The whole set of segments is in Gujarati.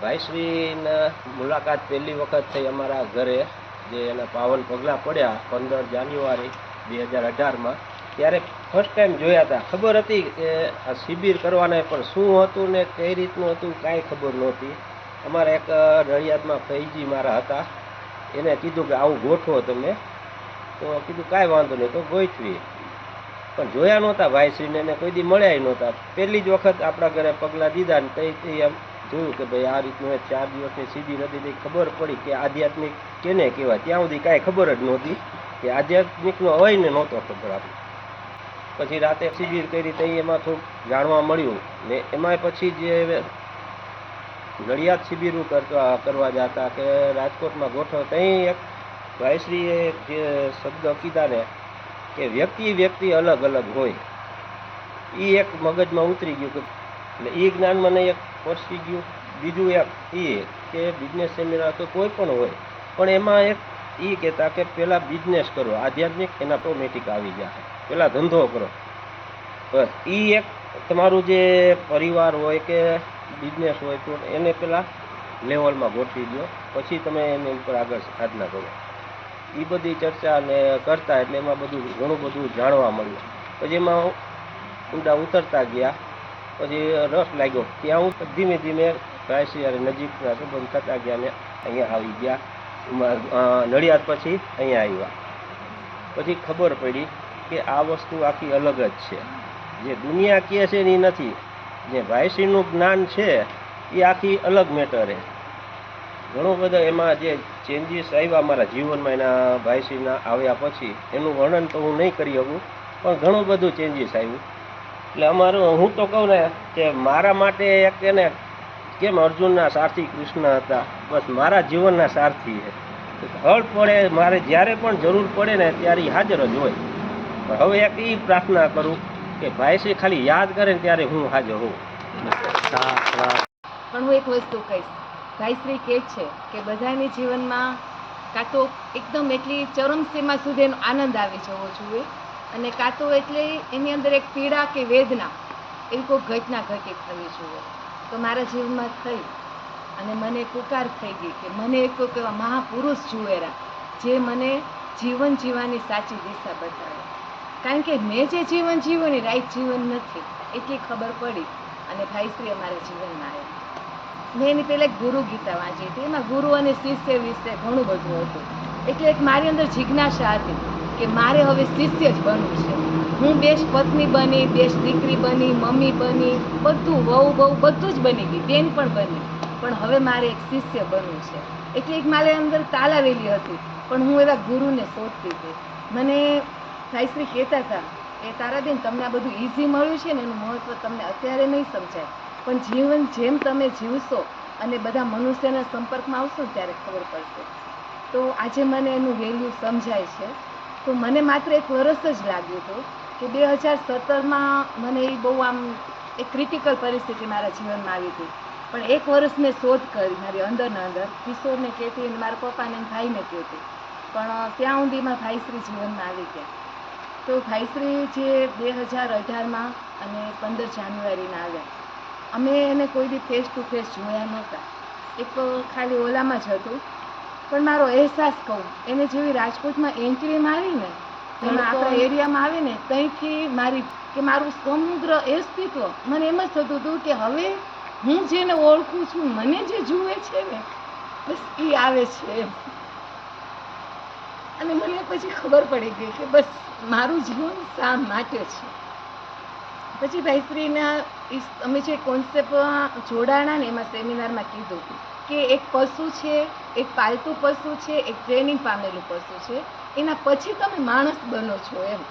ભાઈશ્રીના મુલાકાત પહેલી વખત થઈ અમારા ઘરે, જે એના પાવન પગલાં પડ્યા 15 જાન્યુઆરી 2018માં. ત્યારે ફર્સ્ટ ટાઈમ જોયા હતા. ખબર હતી કે આ શિબિર કરવાના, પણ શું હતું ને કઈ રીતનું હતું કાંઈ ખબર નહોતી. અમારા એક નડિયાદમાં ફૈજી મારા હતા, એને કીધું કે આવું ગોઠવો તમે. તો કીધું કાંઈ વાંધો નહીં, તો ગોઠવી. પણ જોયા નહોતા ભાઈશ્રીને, એને કોઈ દી મળ્યા નહોતા. પહેલી જ વખત આપણા ઘરે પગલાં દીધા ને તઈ એમ જોયું કે ભાઈ આ રીતનું 4 દિવસની શિબિર હતી. ખબર પડી કે આધ્યાત્મિક કેને કહેવાય. ત્યાં સુધી કાંઈ ખબર જ નહોતી કે આધ્યાત્મિકનો હોય ને નહોતો ખબર આપણે. પછી રાતે શિબિર કરી તઈ એમાં થોડુંક જાણવા મળ્યું ને. એમાં પછી જે નડિયાદ શિબિરો કરવા જતા કે રાજકોટમાં ગોઠવ, ત્યાં એક ભાઈશ્રીએ જે શબ્દ કીધા ને કે વ્યક્તિ અલગ અલગ હોય, એ એક મગજમાં ઉતરી ગયું. કે એટલે એ જ્ઞાન મને એક પરસી ગયું. બીજું એક એ કે બિઝનેસ સેમિનાર તો કોઈ પણ હોય, પણ એમાં એક એ કહેતા કે પહેલાં બિઝનેસ કરો, આધ્યાત્મિક એના ઓટોમેટિક આવી જાય. પહેલાં ધંધો કરો, બસ. એ એક તમારું જે પરિવાર હોય કે બિઝનેસ હોય તો એને પહેલાં લેવલમાં ગોઠવી દો, પછી તમે એની ઉપર આગળ સાધના કરો. એ બધી ચર્ચા ને કરતા, એટલે એમાં ઘણું બધું જાણવા મળ્યું. પછી એમાં ઊંડા ઉતરતા ગયા, પછી રસ લાગ્યો. ત્યાં હું ધીમે ધીમે ભાઈશ્રી નજીકના સંબંધ થતા ગયા ને અહીંયા આવી ગયા. નડિયાદ પછી અહીંયા આવ્યા. પછી ખબર પડી કે આ વસ્તુ આખી અલગ જ છે. જે દુનિયા કહે છે એ નથી. જે ભાઈશ્રીનું જ્ઞાન છે એ આખી અલગ મેટર છે. ઘણો બધો એમાં જે ચેન્જીસ આવ્યા મારા જીવનમાં એના ભાઈશ્રીના આવ્યા પછી, એનું વર્ણન તો હું નહીં કરી શકું, પણ ઘણું બધું ચેન્જીસ આવ્યું. એટલે અમારું, હું તો કહું ને કે મારા માટે એક એને કેમ અર્જુનના સારથી કૃષ્ણ હતા, બસ મારા જીવનના સારથી છે. હળ પડે મારે જ્યારે પણ જરૂર પડે ને ત્યારે હાજર જ હોય. પણ હવે એક એ પ્રાર્થના કરું કે ભાઈશ્રી ખાલી યાદ કરે ને ત્યારે હું હાજર હોઉં. પણ હું એક વસ્તુ કહીશ, ભાઈશ્રી કહે છે કે બધાની જીવનમાં કાં તો એકદમ એટલી ચરમસીમા સુધી એનો આનંદ આવી જવો જોઈએ, અને કાં તો એટલે એની અંદર એક પીડા કે વેદના એવી કોઈ ઘટના ઘટિત થવી જોઈએ. તો મારા જીવનમાં થઈ અને મને પુકાર થઈ ગઈ કે મને એક કોઈ એવા મહાપુરુષ જુએરા જે મને જીવન જીવવાની સાચી દિશા બતાવે. કારણ કે મેં જે જીવન જીવ્યું ને રાઈટ જીવન નથી, એટલી ખબર પડી. અને ભાઈશ્રી અમારા જીવનમાં આવ્યા. મેં એની પહેલાં એક ગુરુ ગીતા વાંચી હતી. એમાં ગુરુ અને શિષ્ય વિશે ઘણું બધું હતું. એટલે એક મારી અંદર જિજ્ઞાસા હતી કે મારે હવે શિષ્ય જ બનવું છે. હું બેસ્ટ પત્ની બની, બેસ્ટ દીકરી બની, મમ્મી બની, બધું વહુ બધું જ બની ગઈ, બેન પણ બની, પણ હવે મારે એક શિષ્ય બનવું છે. એટલે એક મારી અંદર તાલાવેલી હતી, પણ હું એવા ગુરુને શોધતી હતી. મને ભાઈશ્રી કહેતા હતા એ તારાબેન, તમને આ બધું ઇઝી મળ્યું છે ને, એનું મહત્ત્વ તમને અત્યારે નહીં સમજાય, પણ જીવન જેમ તમે જીવશો અને બધા મનુષ્યના સંપર્કમાં આવશો ત્યારે ખબર પડશે. તો આજે મને એનું વેલ્યુ સમજાય છે. તો મને માત્ર 1 વર્ષ જ લાગ્યું હતું કે 2017માં મને એ બહુ આમ એક ક્રિટિકલ પરિસ્થિતિ મારા જીવનમાં આવી હતી. પણ 1 વર્ષ મેં શોધ કરી મારી અંદરના અંદર, કિશોરને કહેતી અને મારા પપ્પાને ભાઈને કહેતી, પણ ત્યાં સુધીમાં ભાઈશ્રી જીવનમાં આવી ગયા. તો ભાઈશ્રી જે 2018માં અને 15 જાન્યુઆરીના આવ્યા. અમે એને કોઈ દી ફેસ ટુ ફેસ જોયા નહોતા, એક ખાલી ઓલામાં જ હતું. પણ મારો અહેસાસ કહું, એને જેવી રાજકોટમાં એન્ટ્રી મારી ને, એમાં આપણા એરિયામાં આવી ને, ત્યાંથી મારું સમગ્ર અસ્તિત્વ મને એમ જ થતું હતું કે હવે હું જેને ઓળખું છું, મને જે જુએ છે ને, બસ એ આવે છે. અને મને પછી ખબર પડી ગઈ કે બસ મારું જીવન શા માટે છે. પછી ભાઈશ્રીના અમે જે કોન્સેપ્ટ જોડાણા ને, એમાં સેમિનારમાં કીધું કે એક પશુ છે, એક પાલતુ પશુ છે, એક ટ્રેનિંગ પામેલું પશુ છે, એના પછી તમે માણસ બનો છો એમ.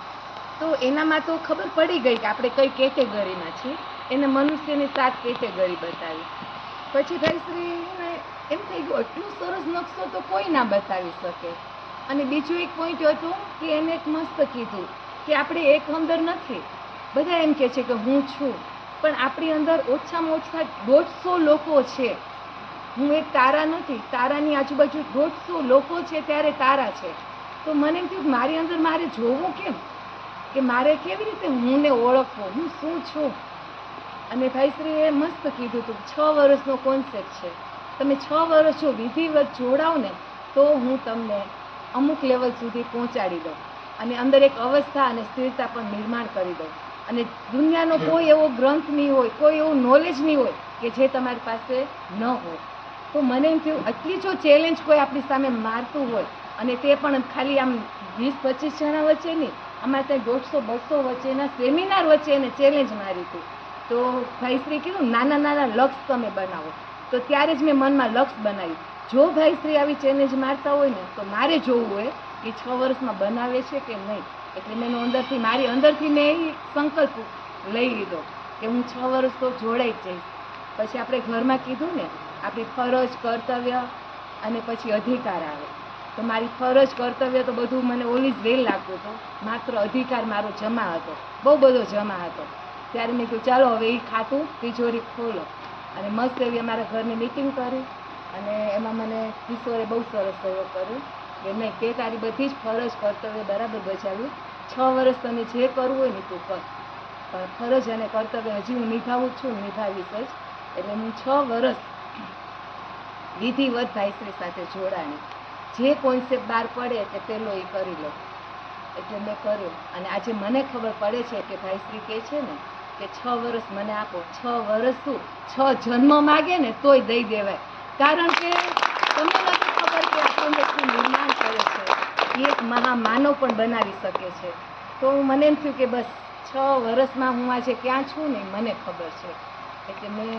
તો એનામાં તો ખબર પડી ગઈ કે આપણે કઈ કેટેગરીમાં છીએ. એને મનુષ્યની 7 કેટેગરી બતાવી. પછી ભાઈશ્રીને એમ થઈ ગયું એટલું સરસ નકશો તો કોઈ ના બતાવી શકે. અને બીજું એક પોઈન્ટ હતું કે એને એક મસ્ત કીધું કે આપણે એક અંદર નથી. બધા એમ કહે છે કે હું છું, પણ આપણી અંદર ઓછામાં ઓછા 150 લોકો છે. હું એક તારા નથી, તારાની આજુબાજુ 150 લોકો છે, ત્યારે તારા છે. તો મને એમ થયું મારી અંદર મારે જોવું કેમ, કે મારે કેવી રીતે હું ને ઓળખવું, હું શું છું. અને ભાઈશ્રીએ મસ્ત કીધું હતું, 6 વર્ષનો કોન્સેપ્ટ છે. તમે 6 વર્ષ જો વિધિવત જોડાવ ને તો હું તમને અમુક લેવલ સુધી પહોંચાડી દઉં અને અંદર એક અવસ્થા અને સ્થિરતા પણ નિર્માણ કરી દઉં. અને દુનિયાનો કોઈ એવો ગ્રંથ નહીં હોય, કોઈ એવું નોલેજ નહીં હોય કે જે તમારી પાસે ન હોય. તો મને એમ થયું આટલી જો ચેલેન્જ કોઈ આપણી સામે મારતું હોય અને તે પણ ખાલી આમ 20-25 જણા વચ્ચે નહીં, અમારે ત્યાં 150-200 વચ્ચેના સેમિનાર વચ્ચે એને ચેલેન્જ મારી હતી. તો ભાઈશ્રી કીધું નાના નાના લક્ષ્ય તમે બનાવો. તો ત્યારે જ મેં મનમાં લક્ષ્ય બનાવ્યું. જો ભાઈશ્રી આવી ચેલેન્જ મારતા હોય ને તો મારે જોવું હોય કે 6 વર્ષમાં બનાવે છે કે નહીં. એટલે મેં મારી અંદરથી મેં એ સંકલ્પ લઈ લીધો કે હું 6 વર્ષ તો જોડાઈ જ જઈશ. પછી આપણે ઘરમાં કીધું ને આપણી ફરજ, કર્તવ્ય અને પછી અધિકાર આવે. તો મારી ફરજ, કર્તવ્ય તો બધું મને ઓલી જ વેલ લાગતું હતું. માત્ર અધિકાર મારો જમા હતો, બહુ બધો જમા હતો. ત્યારે મેં કહ્યું ચાલો હવે એ ખાતું તિજોરી ખોલો. અને મસ્ત એવી અમારા ઘરની મીટિંગ કરી અને એમાં મને કિશોરે બહુ સરસ સહયોગ કર્યો કે નહીં, તે તારી બધી જ ફરજ, કર્તવ્ય બરાબર બજાવ્યું. 6 વર્ષ તને જે કરવું હોય ને તું કર, પણ ફરજ અને કર્તવ્ય હજી હું નિભાવું છું, નિભાવીશ જ. એટલે હું 6 વર્ષ વિધિવત ભાઈશ્રી સાથે જોડાણી. જે કોન્સેપ્ટ બહાર પડે તે પેલો એ કરી લો. એટલે મેં કર્યું અને આજે મને ખબર પડે છે કે ભાઈશ્રી કહે છે ને કે 6 વર્ષ મને આપો. 6 વર્ષ શું, 6 જન્મ માગે ને તોય દઈ દેવાય. કારણ કે તમને નથી ખબર કે આપણને શું નિર્માણ કરે છે. એ એક મહામાનવ પણ બનાવી શકે છે. તો મને એમ થયું કે બસ 6 વર્ષમાં હું આજે ક્યાં છું ને મને ખબર છે. એટલે મેં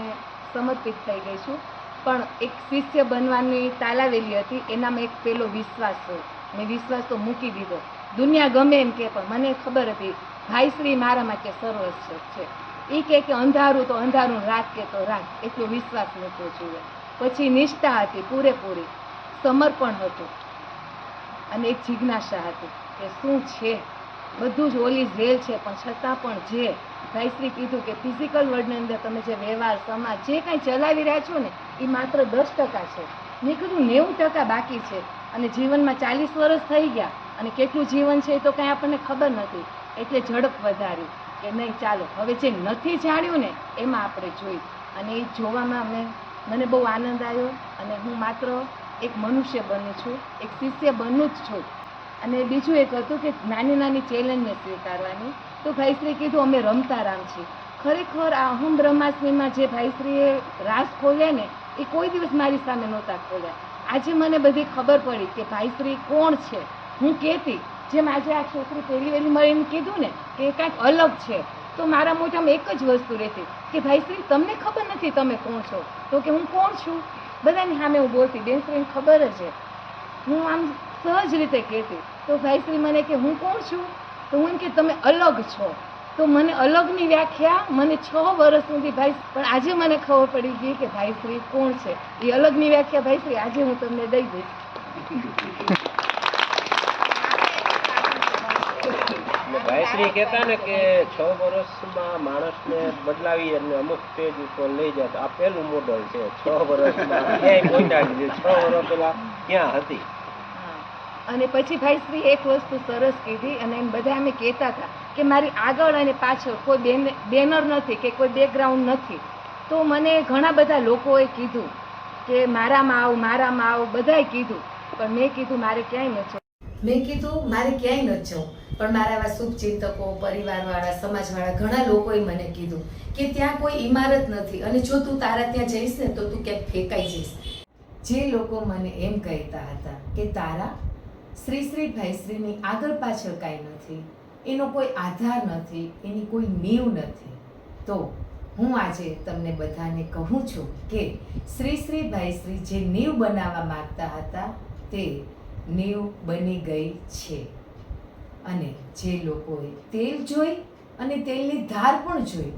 સમર્પિત થઈ ગઈ છું. પણ એક શિષ્ય બનવાની તાલાવેલી હતી, એનામાં એક પેલો વિશ્વાસ હોય. મેં વિશ્વાસ તો મૂકી દીધો. દુનિયા ગમે એમ કે પણ મને ખબર હતી ભાઈશ્રી મારા માટે સર્વશ્રેષ્ઠ છે. એ કે અંધારું તો અંધારું, રાત કે તો રાત, એટલો વિશ્વાસ મૂકવો જોઈએ. પછી નિષ્ઠા હતી પૂરેપૂરી, સમર્પણ હતું અને એક જિજ્ઞાસા હતી કે શું છે. બધું જ ઓલી રેલ છે પણ છતાં પણ જે ભાઈશ્રી કીધું કે ફિઝિકલ વર્લ્ડની અંદર તમે જે વ્યવહાર, સમાજ જે કાંઈ ચલાવી રહ્યા છો ને એ માત્ર 10% છે. મેં કીધું 90% બાકી છે. અને જીવનમાં 40 વર્ષ થઈ ગયા અને કેટલું જીવન છે એ તો કાંઈ આપણને ખબર નથી. એટલે ઝડપ વધારી કે નહીં ચાલો હવે જે નથી જાણ્યું ને એમાં આપણે જોઈ. અને એ જોવામાં મને બહુ આનંદ આવ્યો. અને હું માત્ર એક મનુષ્ય બનું છું, એક શિષ્ય બનું જ છું. અને બીજું એક હતું કે નાની નાની ચેલેન્જને સ્વીકારવાની. તો ભાઈશ્રીએ કીધું અમે રમતા રામ છીએ. ખરેખર આ અહમ બ્રહ્માસ્મિમાં જે ભાઈશ્રીએ રાસ ખોલ્યા ને એ કોઈ દિવસ મારી સામે નહોતા ખોલ્યા. આજે મને બધી ખબર પડી કે ભાઈશ્રી કોણ છે. હું કહેતી જેમ આજે આ છોકરી પહેલી વહેલી મળીને કીધું ને કે કાંઈક અલગ છે, તો મારા મોઢામાં એક જ વસ્તુ રહેતી કે ભાઈશ્રી તમને ખબર નથી તમે કોણ છો. તો કે હું કોણ છું બધાની સામે હું બોલતી, બેનશ્રીને ખબર જ છે. હું આમ સહજ રીતે કહેતી. તો ભાઈશ્રી મને કે હું કોણ છું, તો હું એમ કે તમે અલગ છો. તો મને અલગની વ્યાખ્યા મને 6 વર્ષ સુધી ભાઈ, પણ આજે મને ખબર પડી ગઈ કે ભાઈશ્રી કોણ છે. એ અલગની વ્યાખ્યા ભાઈશ્રી આજે હું તમને દઈ દઈશ. ભાઈશ્રી કહેતા ને કે 6 વર્ષમાં માણસને બદલાવી અને અમુક સ્ટેજ ઉપર લઈ જાય. આ પહેલું મોડલ છે. 6 વર્ષમાં ક્યાંય પહોંચાડી દે. 6 વર્ષ પહેલા ક્યાં હતી. અને પછી ભાઈશ્રી એક વસ્તુ સરસ કીધી અને એમ બધા અમે કહેતા હતા કે મારી આગળ અને પાછળ કોઈ બેનર નથી કે કોઈ બેકગ્રાઉન્ડ નથી. તો મને ઘણા બધા લોકોએ કીધું કે મારામાં આવ બધાએ કીધું. પણ મેં કીધું મારે ક્યાંય ન જવું. મેં કીધું મારે ક્યાંય ન જવું. પણ મારા આવા શુભચિંતકો, પરિવારવાળા, સમાજવાળા ઘણા લોકોએ મને કીધું કે ત્યાં કોઈ ઇમારત નથી અને જો તું તારા ત્યાં જઈશ ને તો તું ક્યાંક ફેંકાઈ જઈશ. જે લોકો મને એમ કહેતા હતા કે તારા શ્રી ભાઈશ્રીની આગળ પાછળ કાંઈ નથી, એનો કોઈ આધાર નથી, એની કોઈ નીવ નથી, તો હું આજે તમને બધાને કહું છું કે શ્રી ભાઈશ્રી જે નીવ બનાવવા માંગતા હતા તે નીવ બની ગઈ છે. અને જે લોકોએ તેલ જોઈ અને તેલની ધાર પણ જોઈ,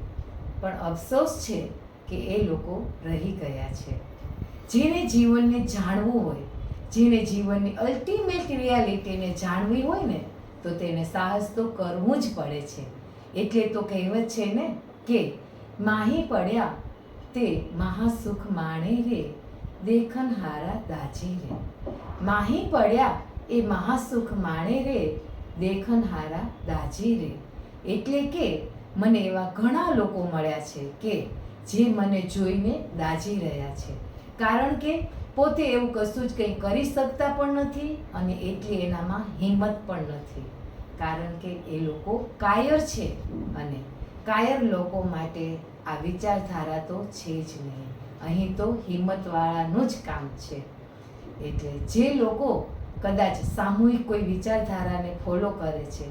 પણ અફસોસ છે કે એ લોકો રહી ગયા છે. જેને જીવનને જાણવું હોય, જેને જીવનની અલ્ટિમેટ રિયાલિટીને જાણવી હોય ને તો તેને સાહસ તો કરવું જ પડે છે. એટલે તો કહેવત છે ને કે માહી પડ્યા તે મહાસુખ માણે રે, દેખન હારા દાજી રે. માહી પડ્યા એ મહાસુખ માણે રે, દેખન હારા દાજી રે. એટલે કે મને એવા ઘણા લોકો મળ્યા છે કે જે મને જોઈને દાજી રહ્યા છે. કારણ કે પોતે એવું કશું જ કંઈ કરી શકતા પણ નથી અને એટલી એનામાં હિંમત પણ નથી, કારણ કે એ લોકો કાયર છે અને કાયર લોકો માટે આ વિચારધારા તો છે જ નહીં. અહીં તો હિંમતવાળાનું જ કામ છે. એટલે જે લોકો કદાચ સામૂહિક કોઈ વિચારધારાને ફોલો કરે છે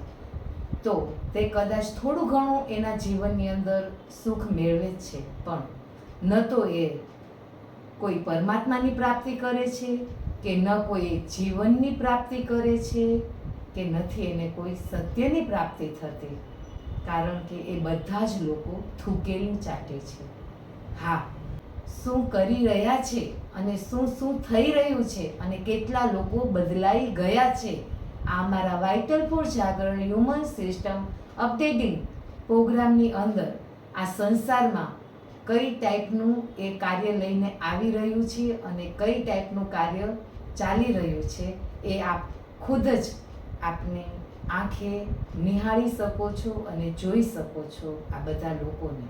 તો તે કદાચ થોડું ઘણું એના જીવનની અંદર સુખ મેળવે જ છે, પણ ન તો એ કોઈ પરમાત્માની પ્રાપ્તિ કરે છે કે ન કોઈ જીવનની પ્રાપ્તિ કરે છે કે નથી એને કોઈ સત્યની પ્રાપ્તિ થતી, કારણ કે એ બધા જ લોકો થૂકેલું ચાટે છે. હા, શું કરી રહ્યા છે અને શું શું થઈ રહ્યું છે અને કેટલા લોકો બદલાઈ ગયા છે, આ અમારા વાઇટલ ફોર જાગરણ હ્યુમન સિસ્ટમ અપડેટિંગ પ્રોગ્રામની અંદર આ સંસારમાં કઈ ટાઈપનું એ કાર્ય લઈને આવી રહ્યું છે અને કઈ ટાઈપનું કાર્ય ચાલી રહ્યું છે એ આપ ખુદ જ આપને આંખે નિહાળી શકો છો અને જોઈ શકો છો આ બધા લોકોને.